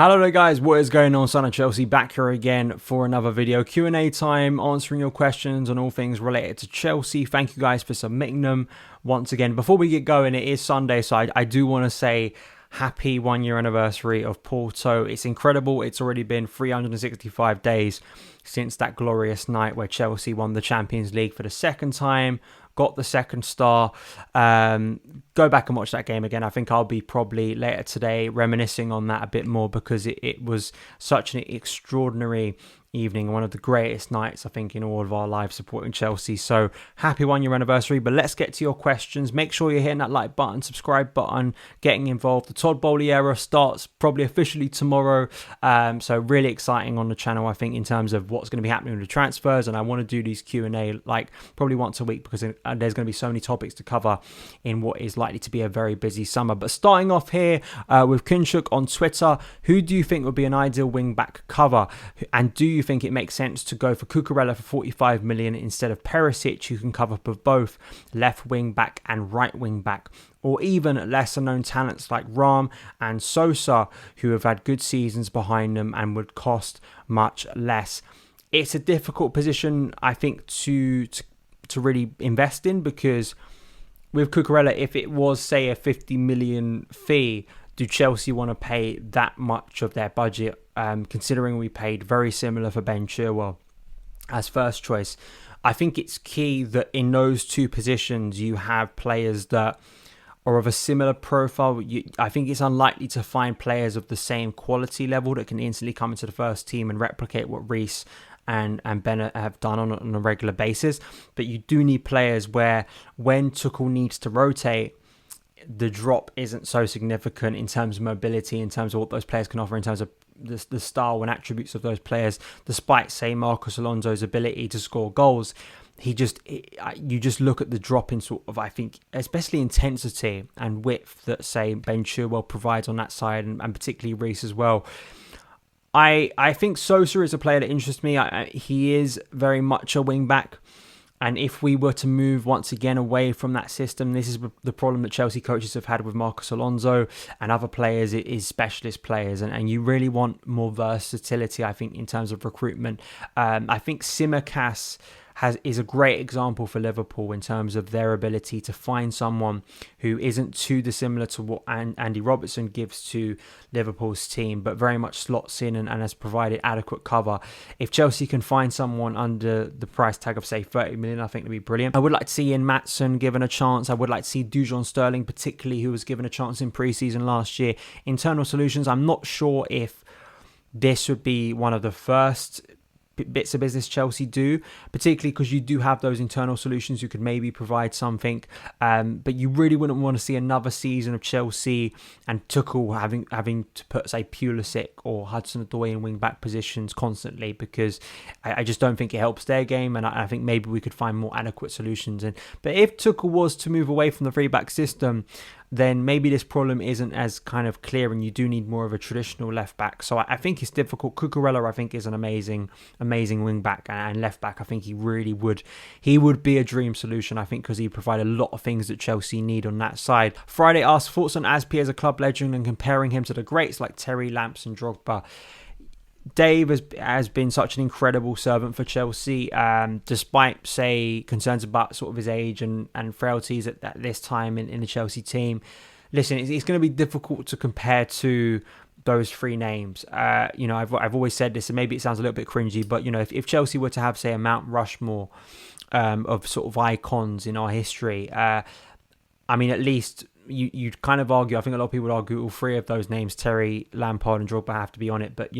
Hello there guys, what is going on? SonOfChelsea back here again for another video. Q&A time, answering your questions on all things related to Chelsea. Thank you guys for submitting them once again. Before we get going, it is Sunday, so I do want to say happy 1 year anniversary of Porto. It's incredible. It's already been 365 days since that glorious night where Chelsea won the Champions League for the second time. Got the second star. Go back and watch that game again. I think I'll be probably later today reminiscing on that a bit more because it was such an extraordinary evening, one of the greatest nights I think in all of our lives supporting Chelsea. So happy 1 year anniversary. But let's get to your questions. Make sure you're hitting that like button, subscribe button, getting involved. The Todd Bowley era starts probably officially tomorrow, so really exciting on the channel I think in terms of what's going to be happening with the transfers. And I want to do these Q&A like probably once a week because there's going to be so many topics to cover in what is likely to be a very busy summer. But starting off here with Kinshuk on Twitter, who do you think would be an ideal wing-back cover, and do you think it makes sense to go for Cucurella for 45 million instead of Perisic, who can cover for both left wing back and right wing back, or even lesser known talents like Ram and Sosa, who have had good seasons behind them and would cost much less? It's a difficult position I think to really invest in, because with Cucurella, if it was say a 50 million fee, do Chelsea want to pay that much of their budget, considering we paid very similar for Ben Chilwell as first choice? I think it's key that in those two positions you have players that are of a similar profile. I think it's unlikely to find players of the same quality level that can instantly come into the first team and replicate what Reece and Bennett have done on a regular basis. But you do need players where when Tuchel needs to rotate, the drop isn't so significant in terms of mobility, in terms of what those players can offer, in terms of the style and attributes of those players. Despite, say, Marcos Alonso's ability to score goals, you just look at the drop in sort of, I think, especially intensity and width that, say, Ben Chilwell provides on that side, and particularly Reece as well. I think Sosa is a player that interests me. He is very much a wing-back. And if we were to move once again away from that system, this is the problem that Chelsea coaches have had with Marcos Alonso and other players, it is specialist players. And you really want more versatility, I think, in terms of recruitment. I think Tsimikas is a great example for Liverpool in terms of their ability to find someone who isn't too dissimilar to what Andy Robertson gives to Liverpool's team, but very much slots in and has provided adequate cover. If Chelsea can find someone under the price tag of, say, 30 million, I think it'd be brilliant. I would like to see Ian Maatsen given a chance. I would like to see Dujon Sterling, particularly, who was given a chance in pre-season last year. Internal solutions, I'm not sure if this would be one of the first bits of business Chelsea do, particularly because you do have those internal solutions who could maybe provide something, but you really wouldn't want to see another season of Chelsea and Tuchel having to put, say, Pulisic or Hudson-Odoi in wing-back positions constantly, because I just don't think it helps their game, and I think maybe we could find more adequate solutions. But if Tuchel was to move away from the three-back system, then maybe this problem isn't as kind of clear, and you do need more of a traditional left back. So I think it's difficult. Cucurella, I think, is an amazing wing back, and left back, I think he would be a dream solution, I think, because he provide a lot of things that Chelsea need on that side. Friday asked thoughts on Azpi as a club legend and comparing him to the greats like Terry, Lamps and Drogba. Dave has been such an incredible servant for Chelsea, despite, say, concerns about sort of his age and frailties at this time in the Chelsea team. Listen, it's going to be difficult to compare to those three names. I've always said this, and maybe it sounds a little bit cringy, but if Chelsea were to have, say, a Mount Rushmore of sort of icons in our history, at least you'd kind of argue, I think a lot of people would argue all three of those names, Terry, Lampard and Drogba, have to be on it. But,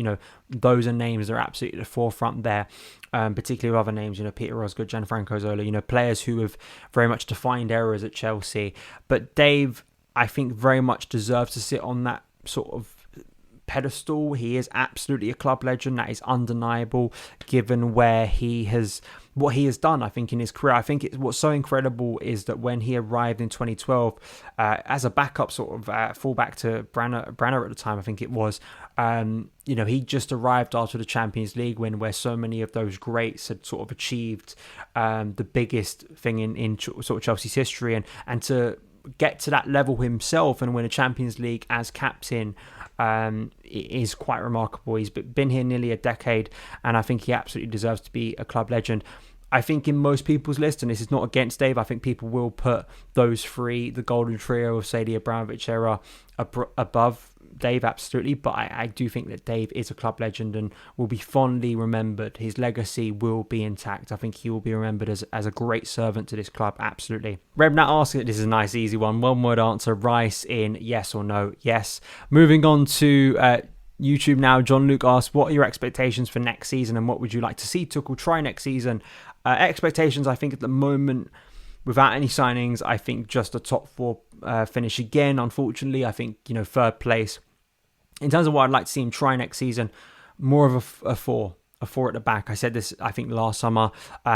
those are names that are absolutely at the forefront there, particularly with other names, Peter Osgood, Gianfranco Zola, players who have very much defined eras at Chelsea. But Dave, I think, very much deserves to sit on that sort of pedestal. He is absolutely a club legend. That is undeniable, given what he has done, I think, in his career. I think what's so incredible is that when he arrived in 2012 as a backup sort of fullback to Branner at the time, I think it was, he just arrived after the Champions League win, where so many of those greats had sort of achieved the biggest thing in sort of Chelsea's history, and to get to that level himself and win a Champions League as captain is quite remarkable. He's been here nearly a decade, and I think he absolutely deserves to be a club legend. I think in most people's list, and this is not against Dave, I think people will put those three, the golden trio of Sadio, Abramovich era, above Dave, absolutely. But I do think that Dave is a club legend and will be fondly remembered. His legacy will be intact. I think he will be remembered as a great servant to this club, absolutely. Rebnat asks, this is a nice easy one. One word answer, Rice in yes or no? Yes. Moving on to YouTube now, John Luke asks, what are your expectations for next season and what would you like to see Tuchel try next season? Expectations, I think at the moment, without any signings, I think just a top four finish again. Unfortunately, I think, third place. In terms of what I'd like to see him try next season, more of a four at the back. I said this, I think, last summer.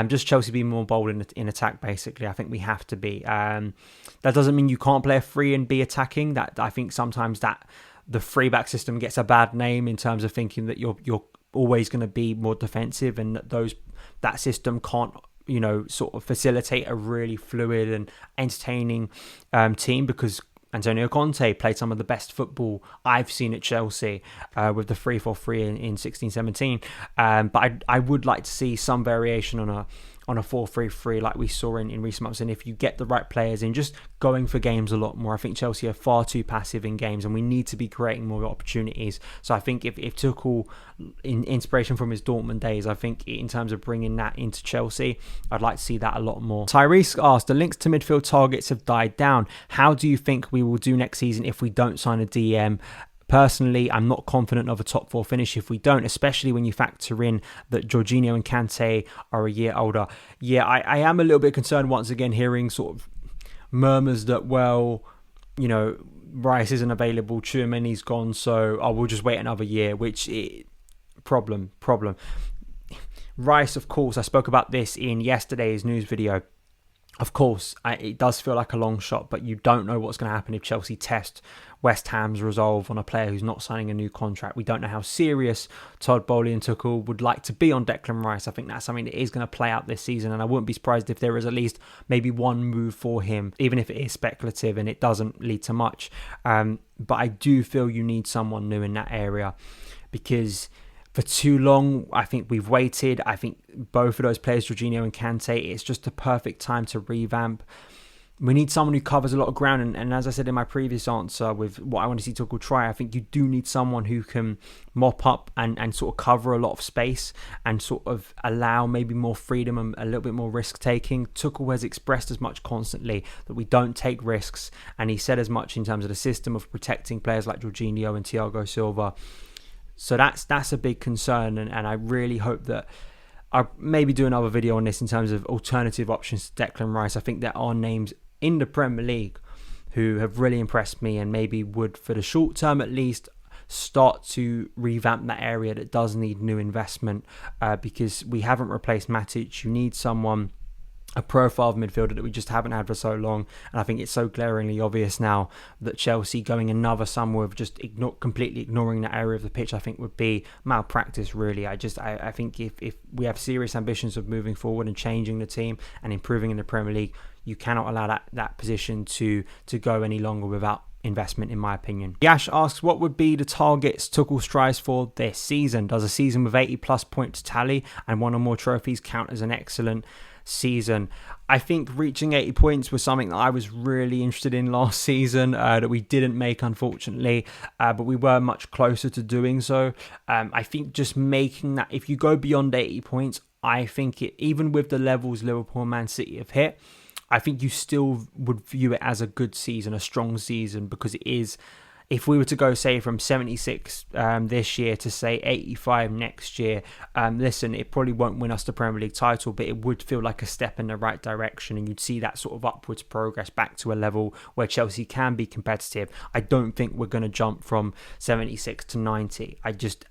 Just Chelsea being more bold in attack, basically. I think we have to be. That doesn't mean you can't play a free and be attacking. That I think sometimes that the free back system gets a bad name in terms of thinking that you're always going to be more defensive, and that system can't sort of facilitate a really fluid and entertaining team, because Antonio Conte played some of the best football I've seen at Chelsea with the 3-4-3 in 16-17. But I would like to see some variation on a 4-3-3 like we saw in recent months. And if you get the right players in, just going for games a lot more. I think Chelsea are far too passive in games and we need to be creating more opportunities. So I think if Tuchel, in inspiration from his Dortmund days, I think in terms of bringing that into Chelsea, I'd like to see that a lot more. Tyrese asked, the links to midfield targets have died down. How do you think we will do next season if we don't sign a DM? Personally, I'm not confident of a top four finish if we don't, especially when you factor in that Jorginho and Kante are a year older. Yeah, I am a little bit concerned once again hearing sort of murmurs that, Rice isn't available, Tchouameni's gone, so we'll just wait another year, problem. Rice, of course, I spoke about this in yesterday's news video. Of course, it does feel like a long shot, but you don't know what's going to happen if Chelsea test West Ham's resolve on a player who's not signing a new contract. We don't know how serious Todd Boehly and Tuchel would like to be on Declan Rice. I think that's something that is going to play out this season, and I wouldn't be surprised if there is at least maybe one move for him, even if it is speculative and it doesn't lead to much. But I do feel you need someone new in that area, because for too long, I think we've waited. I think both of those players, Jorginho and Kante, it's just the perfect time to revamp. We need someone who covers a lot of ground. And as I said in my previous answer with what I want to see Tuchel try, I think you do need someone who can mop up and sort of cover a lot of space and sort of allow maybe more freedom and a little bit more risk taking. Tuchel has expressed as much constantly that we don't take risks. And he said as much in terms of the system of protecting players like Jorginho and Thiago Silva. So that's a big concern, and I really hope that I'll maybe do another video on this in terms of alternative options to Declan Rice. I think there are names in the Premier League who have really impressed me and maybe would, for the short term at least, start to revamp that area that does need new investment, because we haven't replaced Matic. You need someone, a profile of midfielder that we just haven't had for so long, and I think it's so glaringly obvious now that Chelsea going another summer with just completely ignoring that area of the pitch, I think would be malpractice, really. I think if we have serious ambitions of moving forward and changing the team and improving in the Premier League, you cannot allow that position to go any longer without investment, in my opinion. Yash asks, what would be the targets Tuchel strives for this season? Does a season with 80 plus points tally and one or more trophies count as an excellent season? I think reaching 80 points was something that I was really interested in last season, that we didn't make, unfortunately, but we were much closer to doing so. I think just making that, if you go beyond 80 points, I think even with the levels Liverpool and Man City have hit, I think you still would view it as a good season, a strong season, because it is. If we were to go, say, from 76 this year to, say, 85 next year, listen, it probably won't win us the Premier League title, but it would feel like a step in the right direction, and you'd see that sort of upwards progress back to a level where Chelsea can be competitive. I don't think we're going to jump from 76 to 90.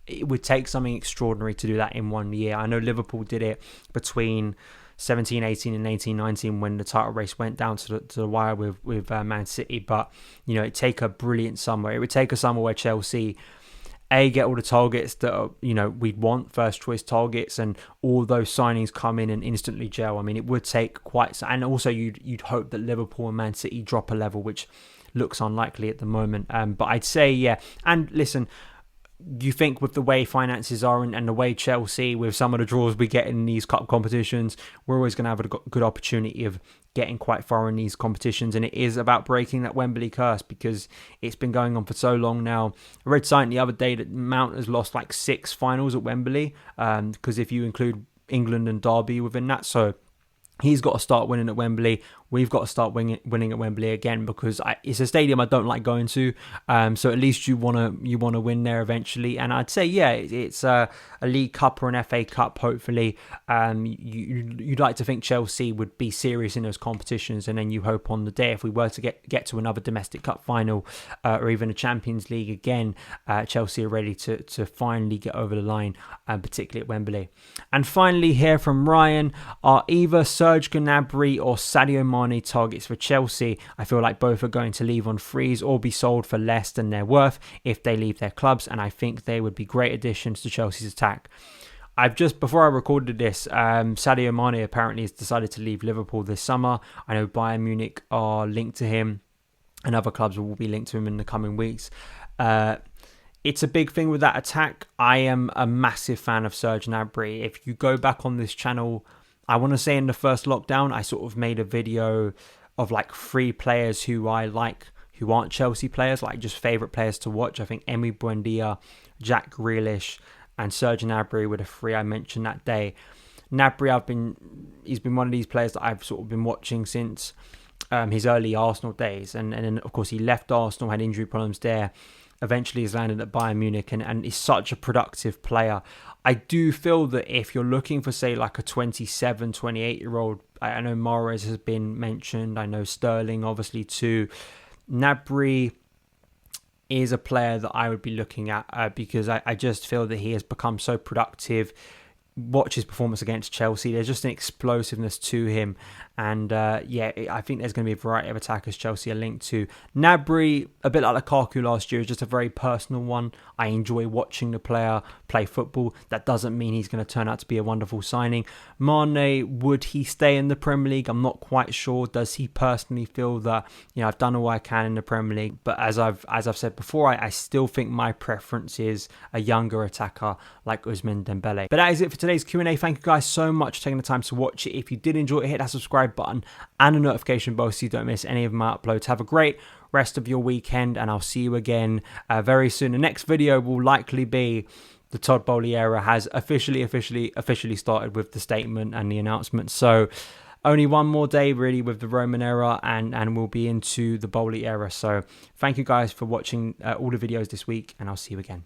It would take something extraordinary to do that in 1 year. I know Liverpool did it between 17-18 and 18-19 when the title race went down to the wire with Man City, but it'd take a brilliant summer. It would take a summer where Chelsea get all the targets that we'd want, first choice targets, and all those signings come in and instantly gel. I mean, it would take and also you'd hope that Liverpool and Man City drop a level, which looks unlikely at the moment. But I'd say, yeah. And listen, you think with the way finances are and the way Chelsea, with some of the draws we get in these cup competitions, we're always going to have a good opportunity of getting quite far in these competitions. And it is about breaking that Wembley curse, because it's been going on for so long now. I read something the other day that Mount has lost like 6 finals at Wembley, because if you include England and Derby within that. So he's got to start winning at Wembley. We've got to start winning at Wembley again, because it's a stadium I don't like going to. So at least you want to win there eventually. And I'd say, yeah, it's a League Cup or an FA Cup. Hopefully, you'd like to think Chelsea would be serious in those competitions, and then you hope on the day if we were to get to another domestic cup final or even a Champions League again, Chelsea are ready to finally get over the line, particularly at Wembley. And finally, here from Ryan, are either Serge Gnabry or Sadio Mane targets for Chelsea? I feel like both are going to leave on frees or be sold for less than they're worth if they leave their clubs, and I think they would be great additions to Chelsea's attack. Before I recorded this, Sadio Mane apparently has decided to leave Liverpool this summer. I know Bayern Munich are linked to him, and other clubs will be linked to him in the coming weeks. It's a big thing with that attack. I am a massive fan of Serge Gnabry. If you go back on this channel, I want to say in the first lockdown, I sort of made a video of like 3 players who I like, who aren't Chelsea players, like just favourite players to watch. I think Emi Buendia, Jack Grealish, and Serge Gnabry were the 3 I mentioned that day. Gnabry, he's been one of these players that I've sort of been watching since his early Arsenal days. And then, of course, he left Arsenal, had injury problems there. Eventually he's landed at Bayern Munich and is such a productive player. I do feel that if you're looking for, say, like a 27, 28-year-old, I know Mahrez has been mentioned. I know Sterling, obviously, too. Gnabry is a player that I would be looking at because I just feel that he has become so productive. Watch his performance against Chelsea. There's just an explosiveness to him. And I think there's going to be a variety of attackers Chelsea are linked to. Gnabry, a bit like Lukaku last year, is just a very personal one. I enjoy watching the player play football. That doesn't mean he's going to turn out to be a wonderful signing. Mane, would he stay in the Premier League? I'm not quite sure. Does he personally feel that, I've done all I can in the Premier League? But as I've said before, I still think my preference is a younger attacker like Ousmane Dembele. But that is it for today's Q&A. Thank you guys so much for taking the time to watch it. If you did enjoy it, hit that subscribe button and the notification bell so you don't miss any of my uploads. Have a great rest of your weekend, and I'll see you again very soon. The next video will likely be the Todd Boehly era has officially started with the statement and the announcement. So only one more day really with the Roman era, and we'll be into the Boehly era. So thank you guys for watching all the videos this week, and I'll see you again.